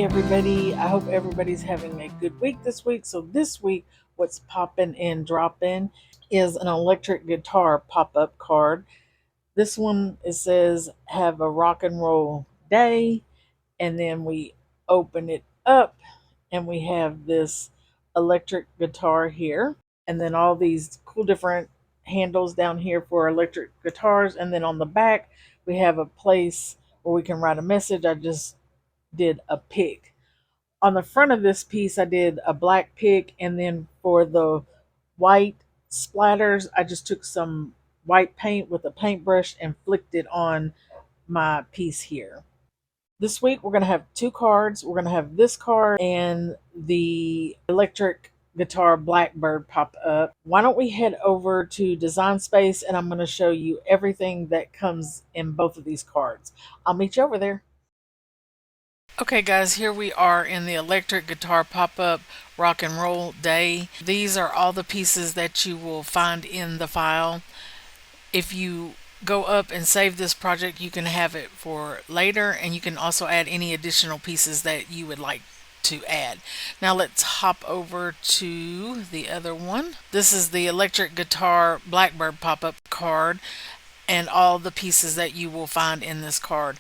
everybody. I hope everybody's having a good week this week. So this week, what's popping and dropping is an electric guitar pop-up card. This one, it says have a rock and roll day, and then we open it up and we have this electric guitar here, and then all these cool different handles down here for electric guitars, and then on the back we have a place where we can write a message. I just did a pick. On the front of this piece, I did a black pick, and then for the white splatters, I just took some white paint with a paintbrush and flicked it on my piece here. This week, we're going to have two cards. We're going to have this card and the electric guitar Blackbird pop up. Why don't we head over to Design Space, and I'm going to show you everything that comes in both of these cards. I'll meet you over there. Okay guys, here we are in the electric guitar pop-up rock and roll day. These are all the pieces that you will find in the file. If you go up and save this project, you can have it for later, and you can also add any additional pieces that you would like to add. Now let's hop over to the other one. This is the electric guitar Blackbird pop-up card and all the pieces that you will find in this card.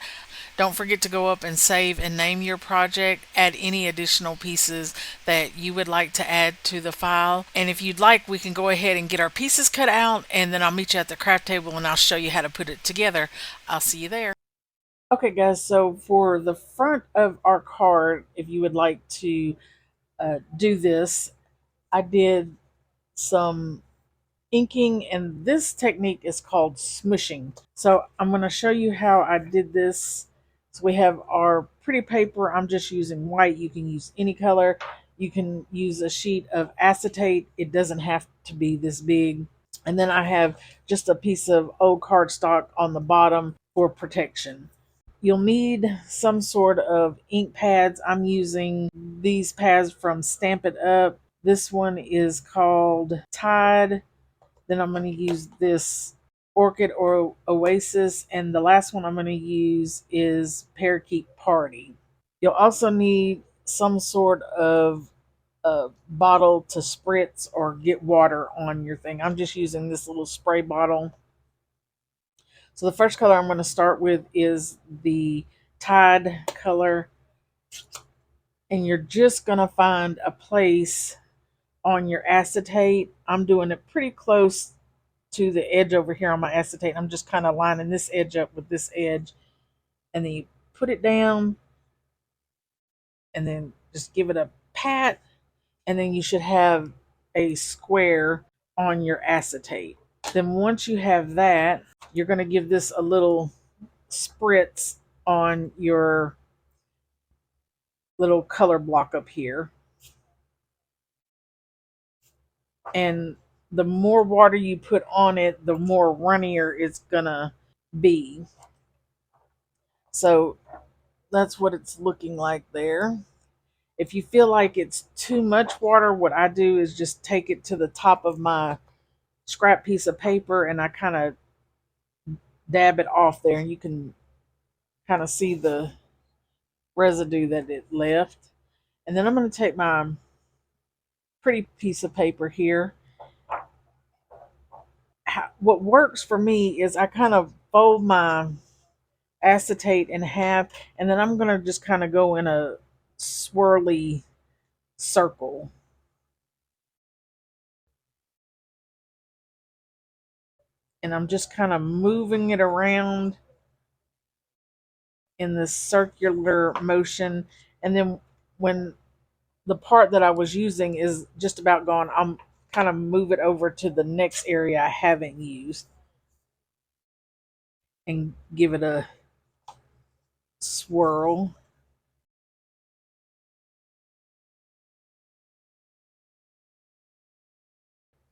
Don't forget to go up and save and name your project. Add any additional pieces that you would like to add to the file. And if you'd like, we can go ahead and get our pieces cut out, and then I'll meet you at the craft table and I'll show you how to put it together. I'll see you there. Okay guys, so for the front of our card, if you would like to do this, I did some inking, and this technique is called smooshing. So I'm going to show you how I did this. So we have our pretty paper. I'm just using white. You can use any color. You can use a sheet of acetate. It doesn't have to be this big. And then I have just a piece of old cardstock on the bottom for protection. You'll need some sort of ink pads. I'm using these pads from Stamp It Up. This one is called Tide. Then I'm going to use this Orchid or Oasis. And the last one I'm going to use is Parakeet Party. You'll also need some sort of a bottle to spritz or get water on your thing. I'm just using this little spray bottle. So the first color I'm going to start with is the Tide color. And you're just going to find a place on your acetate. I'm doing it pretty close to the edge over here on my acetate. I'm just kind of lining this edge up with this edge, and then you put it down and then just give it a pat, and then you should have a square on your acetate. Then once you have that, you're going to give this a little spritz on your little color block up here. And the more water you put on it, the more runnier it's gonna be. So that's what it's looking like there. If you feel like it's too much water, what I do is just take it to the top of my scrap piece of paper and I kind of dab it off there, and you can kind of see the residue that it left. And then I'm going to take my pretty piece of paper here. What works for me is I kind of fold my acetate in half, and then I'm going to just kind of go in a swirly circle. And I'm just kind of moving it around in this circular motion. And then when the part that I was using is just about gone, I'm kind of move it over to the next area I haven't used and give it a swirl.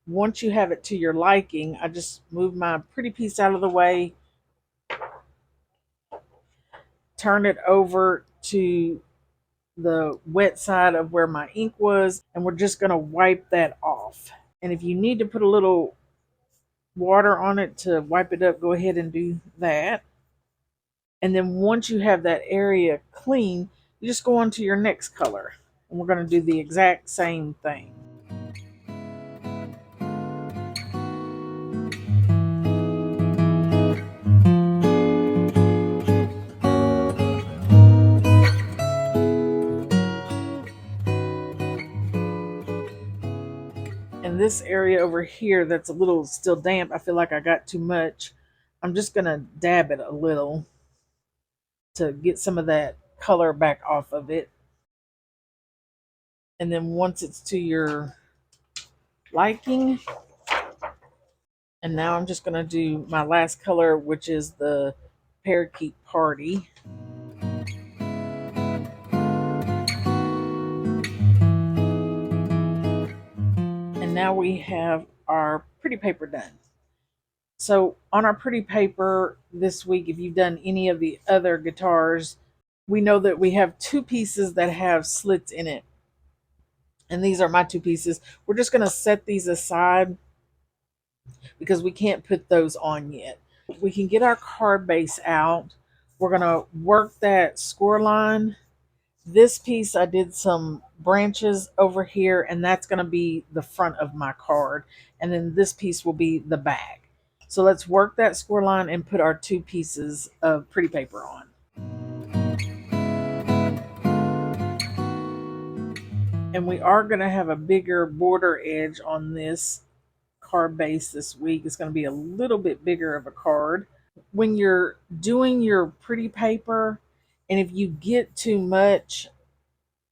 Once you have it to your liking, I just move my pretty piece out of the way, turn it over to the wet side of where my ink was, and we're just going to wipe that off. And if you need to put a little water on it to wipe it up, go ahead and do that. And then once you have that area clean, you just go on to your next color. And we're going to do the exact same thing. And this area over here that's a little still damp, I feel like I got too much. I'm just going to dab it a little to get some of that color back off of it. And then once it's to your liking, and now I'm just going to do my last color, which is the Parakeet Party. And now we have our pretty paper done. So on our pretty paper this week, if you've done any of the other guitars, we know that we have two pieces that have slits in it. And these are my two pieces. We're just going to set these aside because we can't put those on yet. We can get our card base out. We're going to work that score line. This piece, I did some branches over here, and that's going to be the front of my card. And then this piece will be the back. So let's work that score line and put our two pieces of pretty paper on. And we are going to have a bigger border edge on this card base this week. It's going to be a little bit bigger of a card. When you're doing your pretty paper, and if you get too much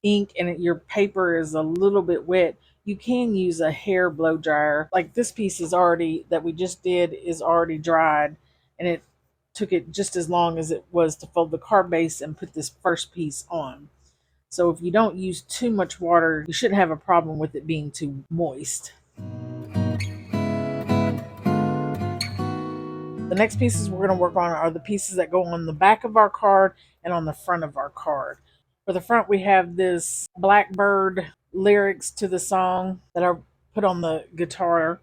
ink and your paper is a little bit wet, you can use a hair blow dryer. Like this piece is already, that we just did, is already dried, and it took it just as long as it was to fold the card base and put this first piece on. So if you don't use too much water, you shouldn't have a problem with it being too moist. The next pieces we're going to work on are the pieces that go on the back of our card and on the front of our card. For the front, we have this Blackbird lyrics to the song that are put on the guitar.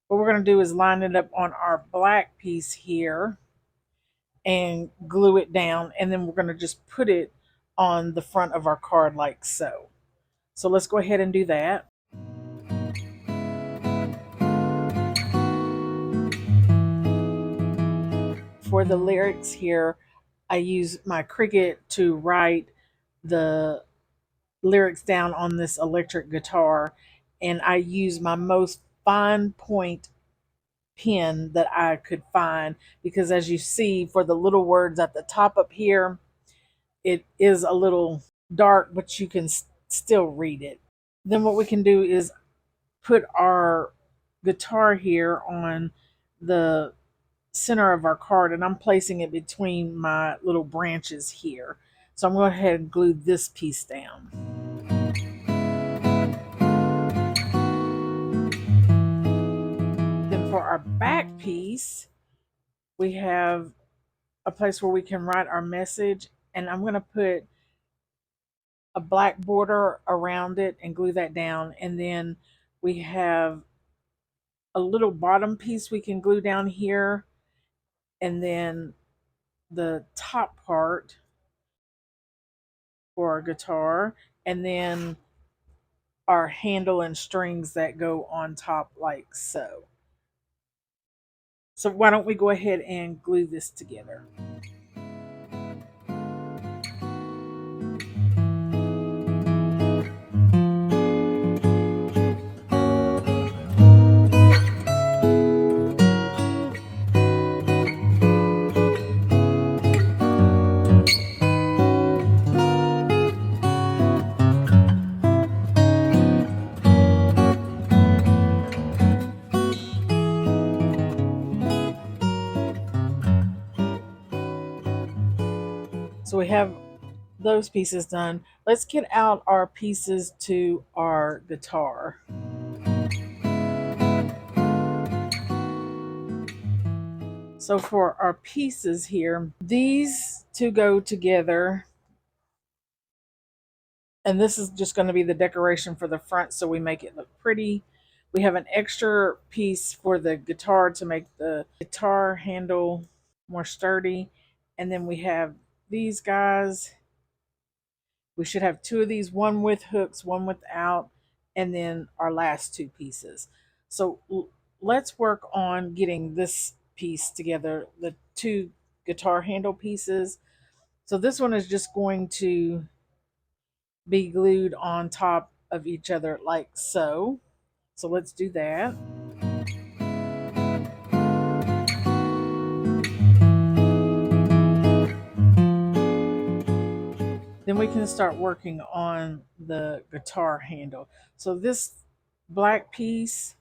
What we're going to do is line it up on our black piece here and glue it down, and then we're going to just put it on the front of our card like so. So let's go ahead and do that. For the lyrics here, I use my Cricut to write the lyrics down on this electric guitar, and I use my most fine point pen that I could find, because as you see, for the little words at the top up here, it is a little dark, but you can still read it. Then what we can do is put our guitar here on the center of our card, and I'm placing it between my little branches here. So I'm going to go ahead and glue this piece down. Then for our back piece, we have a place where we can write our message, and I'm going to put a black border around it and glue that down. And then we have a little bottom piece we can glue down here, and then the top part for our guitar, and then our handle and strings that go on top like so. So why don't we go ahead and glue this together. So we have those pieces done. Let's get out our pieces to our guitar. So for our pieces here, these two go together. And this is just going to be the decoration for the front, so we make it look pretty. We have an extra piece for the guitar to make the guitar handle more sturdy. And then we have these guys. We should have two of these, one with hooks, one without, and then our last two pieces. So let's work on getting this piece together, the two guitar handle pieces. So this one is just going to be glued on top of each other like so. So let's do that. Then we can start working on the guitar handle. So this black piece,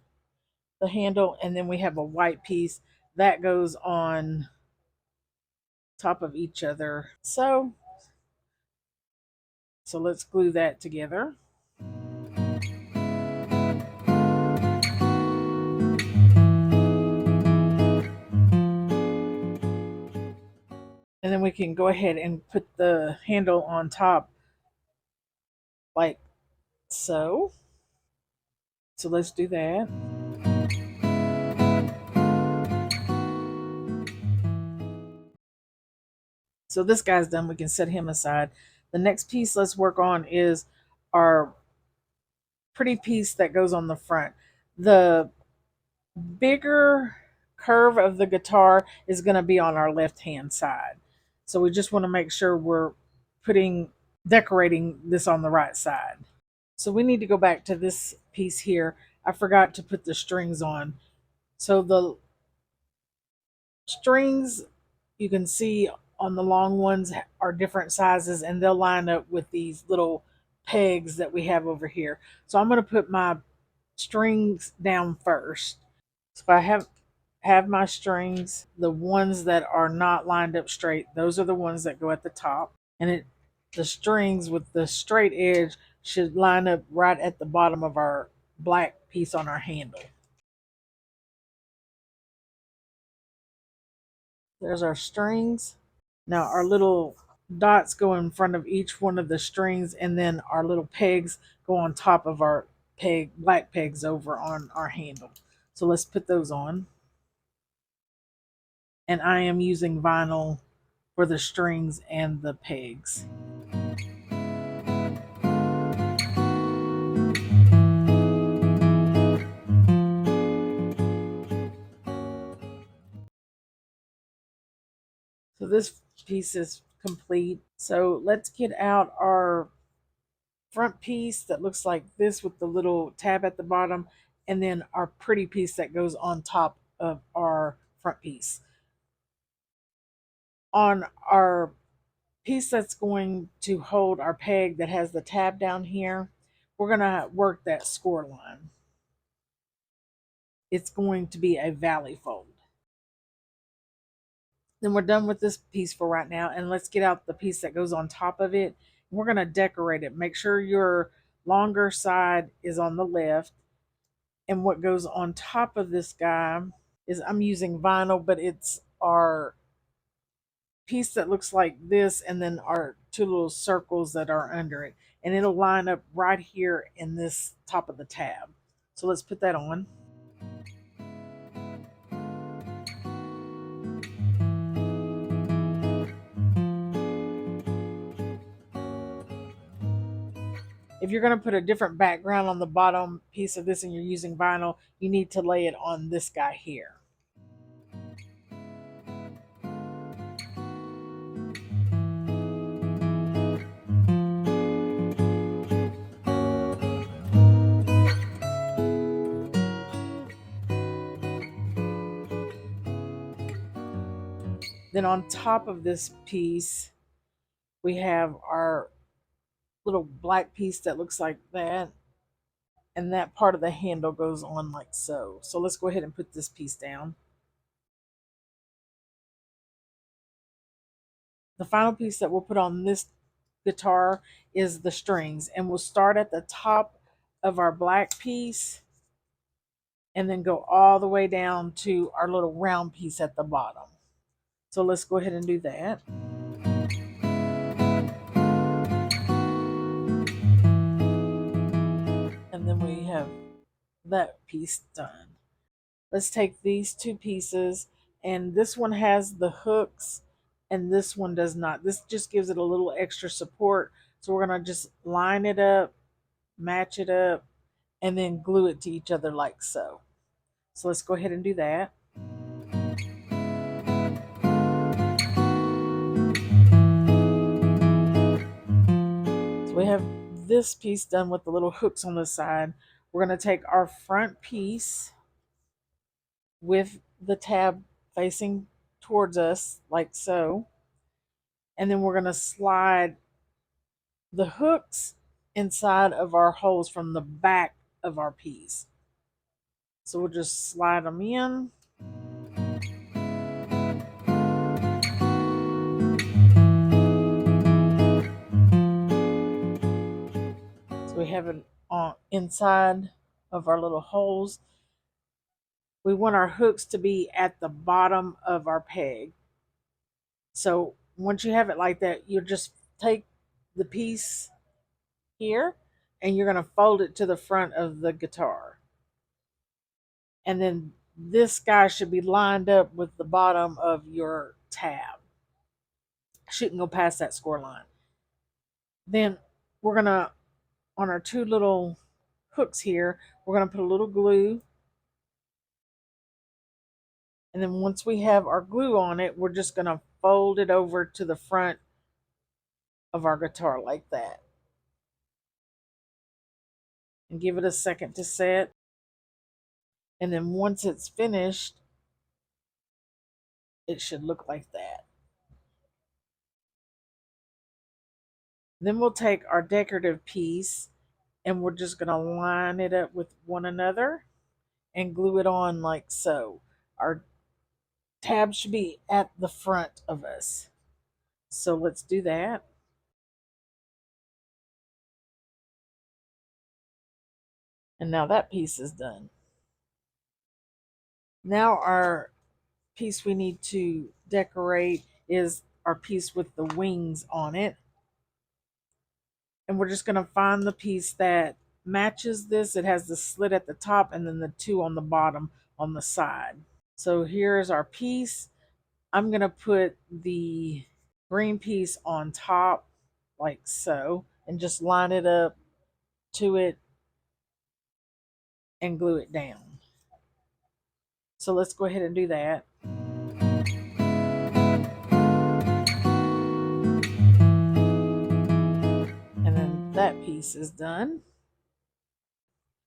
the handle, and then we have a white piece that goes on top of each other. So let's glue that together. And then we can go ahead and put the handle on top like so. So let's do that. So this guy's done. We can set him aside. The next piece let's work on is our pretty piece that goes on the front. The bigger curve of the guitar is going to be on our left hand side. So we just want to make sure we're decorating this on the right side. So we need to go back to this piece here. I forgot to put the strings on. So the strings you can see on the long ones are different sizes and they'll line up with these little pegs that we have over here. So I'm going to put my strings down first. So if I have my strings, the ones that are not lined up straight, those are the ones that go at the top. And the strings with the straight edge should line up right at the bottom of our black piece on our handle. There's our strings. Now our little dots go in front of each one of the strings, and then our little pegs go on top of our black pegs over on our handle. So let's put those on. And I am using vinyl for the strings and the pegs. So this piece is complete. So let's get out our front piece that looks like this with the little tab at the bottom, and then our pretty piece that goes on top of our front piece. On our piece that's going to hold our peg that has the tab down here, we're going to work that score line. It's going to be a valley fold. Then we're done with this piece for right now, and let's get out the piece that goes on top of it. We're going to decorate it. Make sure your longer side is on the left, and what goes on top of this guy is, I'm using vinyl, but it's our piece that looks like this, and then our two little circles that are under it, and it'll line up right here in this top of the tab. So let's put that on. If you're going to put a different background on the bottom piece of this and you're using vinyl, you need to lay it on this guy here. Then on top of this piece, we have our little black piece that looks like that. And that part of the handle goes on like so. So let's go ahead and put this piece down. The final piece that we'll put on this guitar is the strings. And we'll start at the top of our black piece and then go all the way down to our little round piece at the bottom. So let's go ahead and do that. And then we have that piece done. Let's take these two pieces, and this one has the hooks and this one does not. This just gives it a little extra support So we're going to just line it up, match it up, and then glue it to each other like so. So let's go ahead and do that. So we have this piece done with the little hooks on the side. We're going to take our front piece with the tab facing towards us like so. And then we're going to slide the hooks inside of our holes from the back of our piece. So we'll just slide them in. So we have it on inside of our little holes. We want our hooks to be at the bottom of our peg. So once you have it like that, you just take the piece here and you're going to fold it to the front of the guitar. And then this guy should be lined up with the bottom of your tab. Shouldn't go past that score line. Then we're going to, on our two little hooks here, we're going to put a little glue. And then once we have our glue on it, we're just going to fold it over to the front of our guitar like that. And give it a second to set. And then once it's finished, it should look like that. Then we'll take our decorative piece and we're just going to line it up with one another and glue it on like so. Our tab should be at the front of us. So let's do that. And now that piece is done. Now our piece we need to decorate is our piece with the wings on it. And we're just going to find the piece that matches this. It has the slit at the top and then the two on the bottom on the side. So here's our piece. I'm going to put the green piece on top like so and just line it up to it and glue it down. So let's go ahead and do that. And then that piece is done.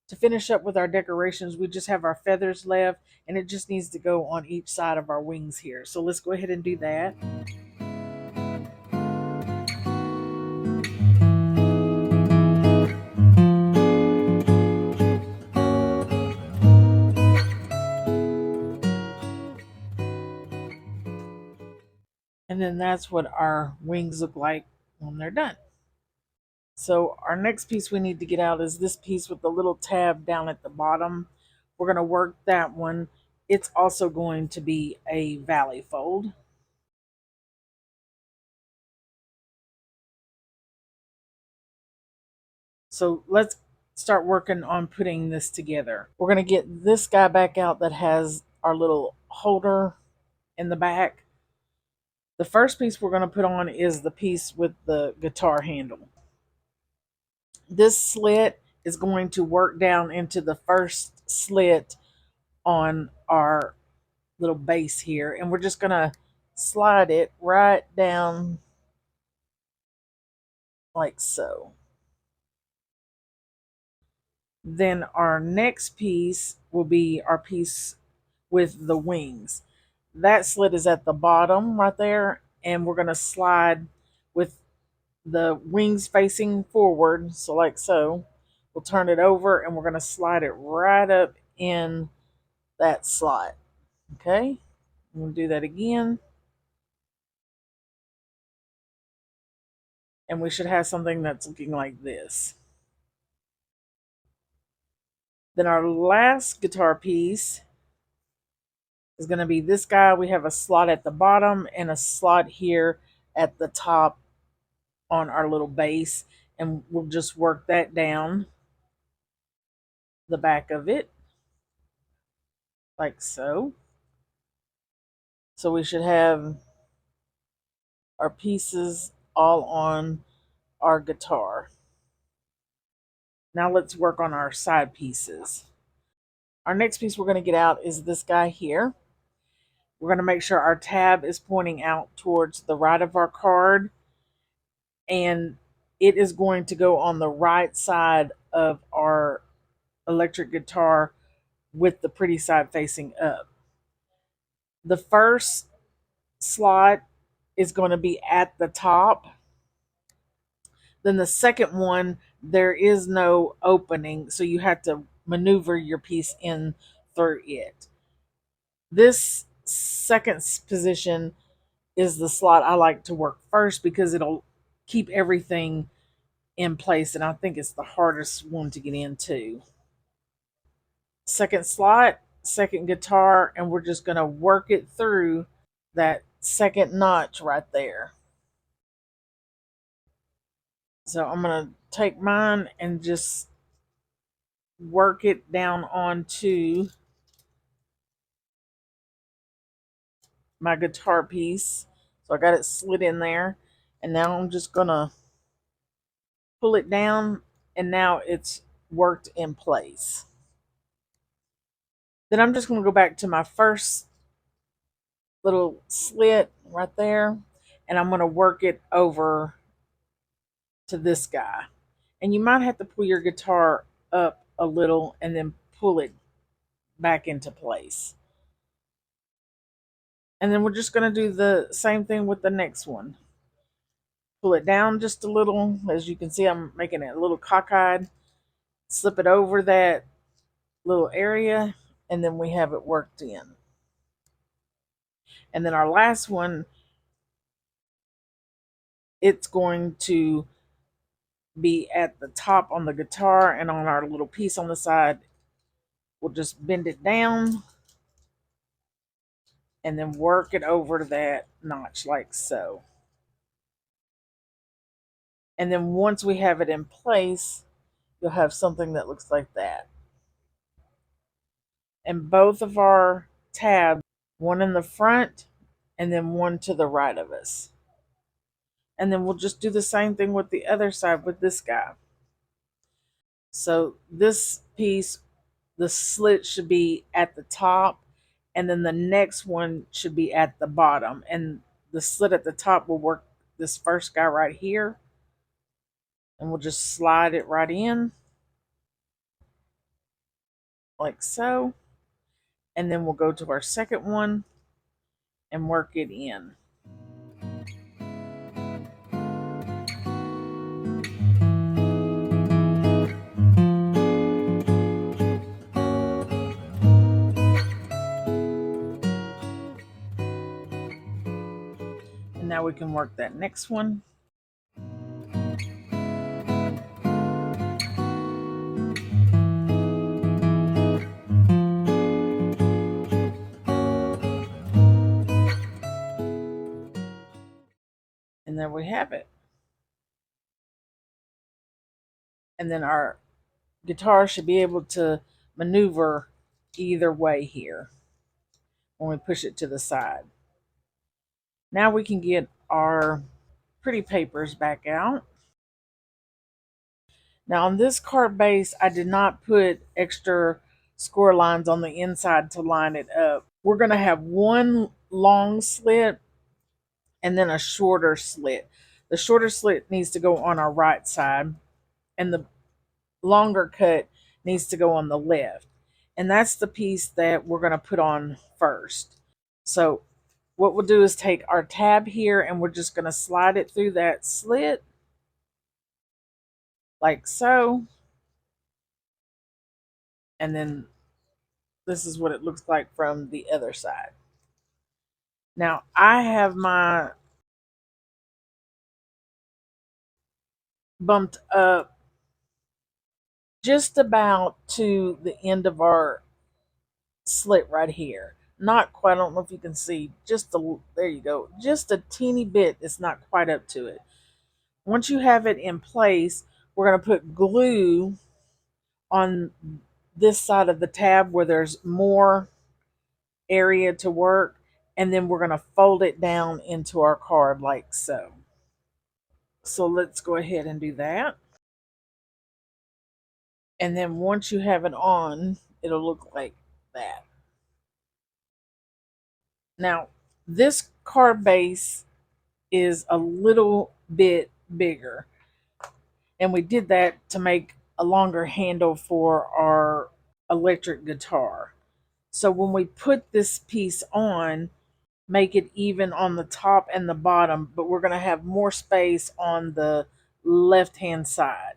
To finish up with our decorations, we just have our feathers left, and it just needs to go on each side of our wings here. So let's go ahead and do that. And then that's what our wings look like when they're done. So our next piece we need to get out is this piece with the little tab down at the bottom. We're going to work that one. It's also going to be a valley fold. So let's start working on putting this together. We're going to get this guy back out that has our little holder in the back. The first piece we're going to put on is the piece with the guitar handle. This slit is going to work down into the first slit on our little base here, and we're just going to slide it right down like so. Then our next piece will be our piece with the wings. That slit is at the bottom right there, and we're going to slide with the wings facing forward, so like so. We'll turn it over and we're going to slide it right up in that slot. Okay, we'll do that again. And we should have something that's looking like this. Then our last guitar piece is going to be this guy. We have a slot at the bottom and a slot here at the top on our little base, and we'll just work that down the back of it like so. So we should have our pieces all on our guitar. Now let's work on our side pieces. Our next piece we're going to get out is this guy here. We're going to make sure our tab is pointing out towards the right of our card, and it is going to go on the right side of our electric guitar with the pretty side facing up. The first slot is going to be at the top. Then the second one, there is no opening, so you have to maneuver your piece in through it. This second position is the slot I like to work first because it'll keep everything in place, and I think it's the hardest one to get into. Second slot, second guitar, and we're just going to work it through that second notch right there. So I'm going to take mine and just work it down onto my guitar piece. So I got it slid in there, and now I'm just going to pull it down, and now it's worked in place. Then I'm just going to go back to my first little slit right there, and I'm going to work it over to this guy. And you might have to pull your guitar up a little and then pull it back into place. And then we're just going to do the same thing with the next one. Pull it down just a little. As you can see, I'm making it a little cockeyed. Slip it over that little area, and then we have it worked in. And then our last one, it's going to be at the top on the guitar, and on our little piece on the side, we'll just bend it down and then work it over to that notch like so. And then once we have it in place, you'll have something that looks like that. And both of our tabs, one in the front and then one to the right of us. And then we'll just do the same thing with the other side with this guy. So this piece, the slit should be at the top, and then the next one should be at the bottom. And the slit at the top will work this first guy right here. And we'll just slide it right in like so. And then we'll go to our second one and work it in. And now we can work that next one. And there we have it. And then our guitar should be able to maneuver either way here when we push it to the side. Now we can get our pretty papers back out. Now on this card base, I did not put extra score lines on the inside to line it up. We're going to have one long slit and then a shorter slit. The shorter slit needs to go on our right side, and the longer cut needs to go on the left. And that's the piece that we're going to put on first. So what we'll do is take our tab here, and we're just going to slide it through that slit like so. And then this is what it looks like from the other side. Now I have my bumped up just about to the end of our slit right here. Not quite, I don't know if you can see, just a, there you go, just a teeny bit. It's not quite up to it. Once you have it in place, we're going to put glue on this side of the tab where there's more area to work, and then we're going to fold it down into our card like so. So let's go ahead and do that. And then once you have it on, it'll look like that. Now, this card base is a little bit bigger. And we did that to make a longer handle for our electric guitar. So when we put this piece on, make it even on the top and the bottom, but we're going to have more space on the left hand side.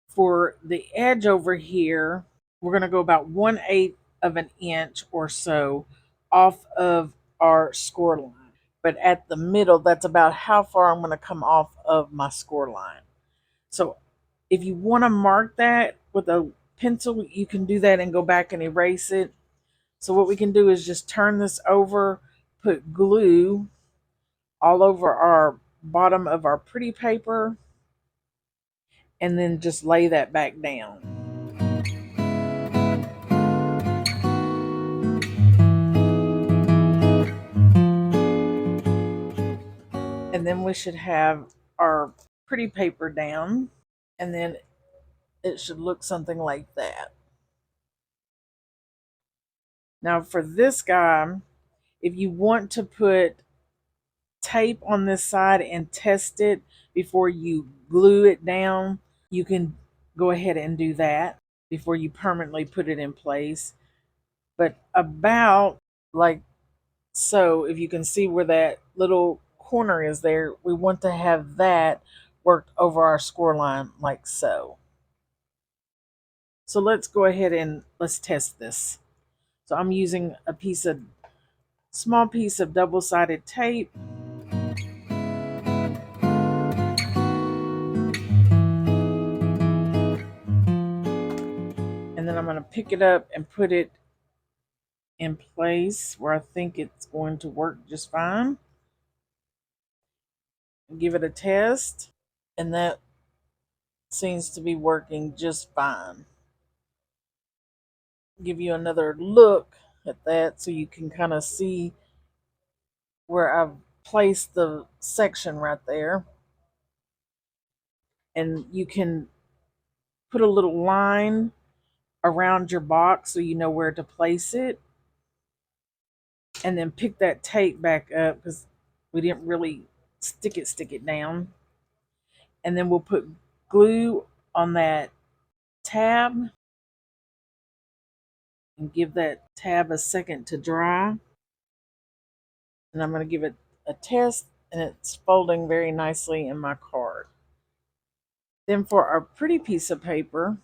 For the edge over here, we're going to go about 1/8 of an inch or so off of our score line. But at the middle, that's about how far I'm going to come off of my score line. So if you want to mark that with a pencil, you can do that and go back and erase it. So what we can do is just turn this over, put glue all over our bottom of our pretty paper, and then just lay that back down. And then we should have our pretty paper down, and then it should look something like that. Now for this guy, if you want to put tape on this side and test it before you glue it down, you can go ahead and do that before you permanently put it in place. But about like so, if you can see where that little corner is there, we want to have that worked over our score line like so. So let's go ahead and let's test this. So I'm using a small piece of double-sided tape. And then I'm going to pick it up and put it in place where I think it's going to work just fine. Give it a test, and that seems to be working just fine. Give you another look at that so you can kind of see where I've placed the section right there. And you can put a little line around your box so you know where to place it. And then pick that tape back up because we didn't really stick it down. And then we'll put glue on that tab and give that tab a second to dry. And I'm going to give it a test, and it's folding very nicely in my card. Then for our pretty piece of paper,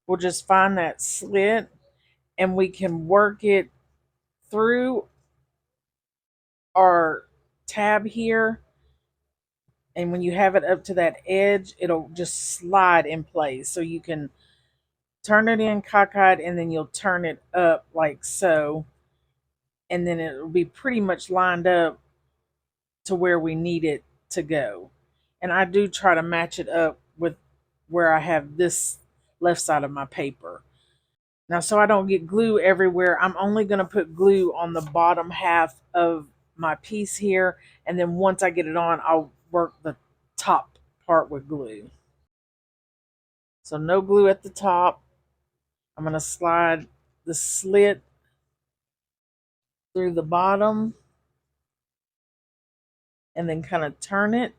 we'll just find that slit and we can work it through our tab here. And when you have it up to that edge, it'll just slide in place. So you can turn it in cockeyed and then you'll turn it up like so. And then it'll be pretty much lined up to where we need it to go. And I do try to match it up with where I have this left side of my paper. Now, so I don't get glue everywhere, I'm only going to put glue on the bottom half of my piece here. And then once I get it on, I'll work the top part with glue. So no glue at the top. I'm going to slide the slit through the bottom and then kind of turn it.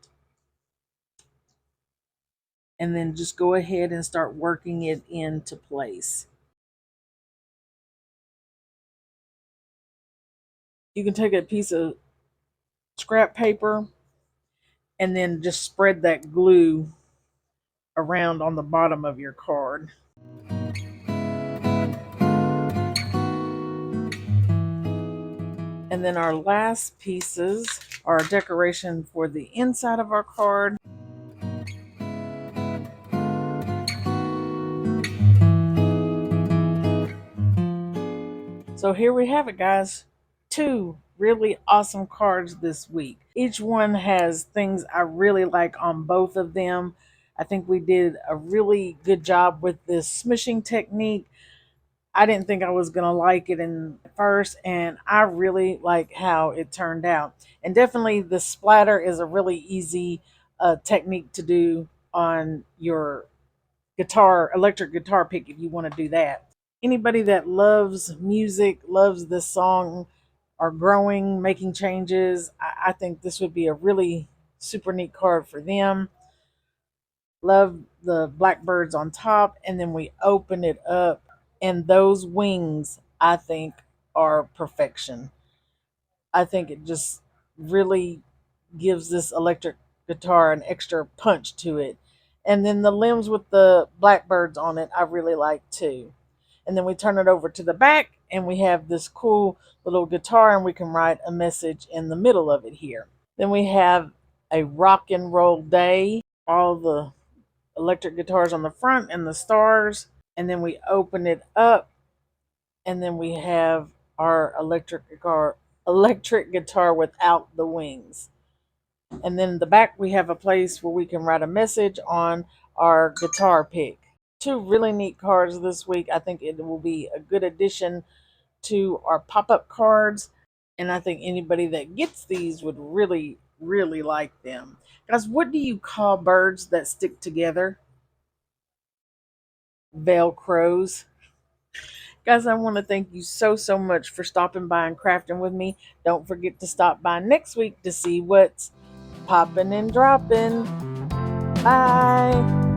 And then just go ahead and start working it into place. You can take a piece of scrap paper and then just spread that glue around on the bottom of your card. And then our last pieces are a decoration for the inside of our card. So here we have it, guys. 2 really awesome cards this week. Each one has things I really like on both of them. I think we did a really good job with this smooshing technique. I didn't think I was going to like it in first, and I really like how it turned out. And definitely the splatter is a really easy technique to do on your guitar, electric guitar pick if you want to do that. Anybody that loves music, loves this song, are growing, making changes, I think this would be a really super neat card for them. Love the blackbirds on top, and then we open it up, and those wings, I think, are perfection. I think it just really gives this electric guitar an extra punch to it. And then the limbs with the blackbirds on it, I really like too. And then we turn it over to the back, and we have this cool little guitar, and we can write a message in the middle of it here. Then we have a rock and roll day, all the electric guitars on the front and the stars. And then we open it up, and then we have our electric guitar without the wings. And then in the back we have a place where we can write a message on our guitar pick. Two really neat cards this week. I think it will be a good addition to our pop-up cards, and I think anybody that gets these would really, really like them. Guys, what do you call birds that stick together? Velcros. Guys, I want to thank you so, so much for stopping by and crafting with me. Don't forget to stop by next week to see what's popping and dropping. Bye.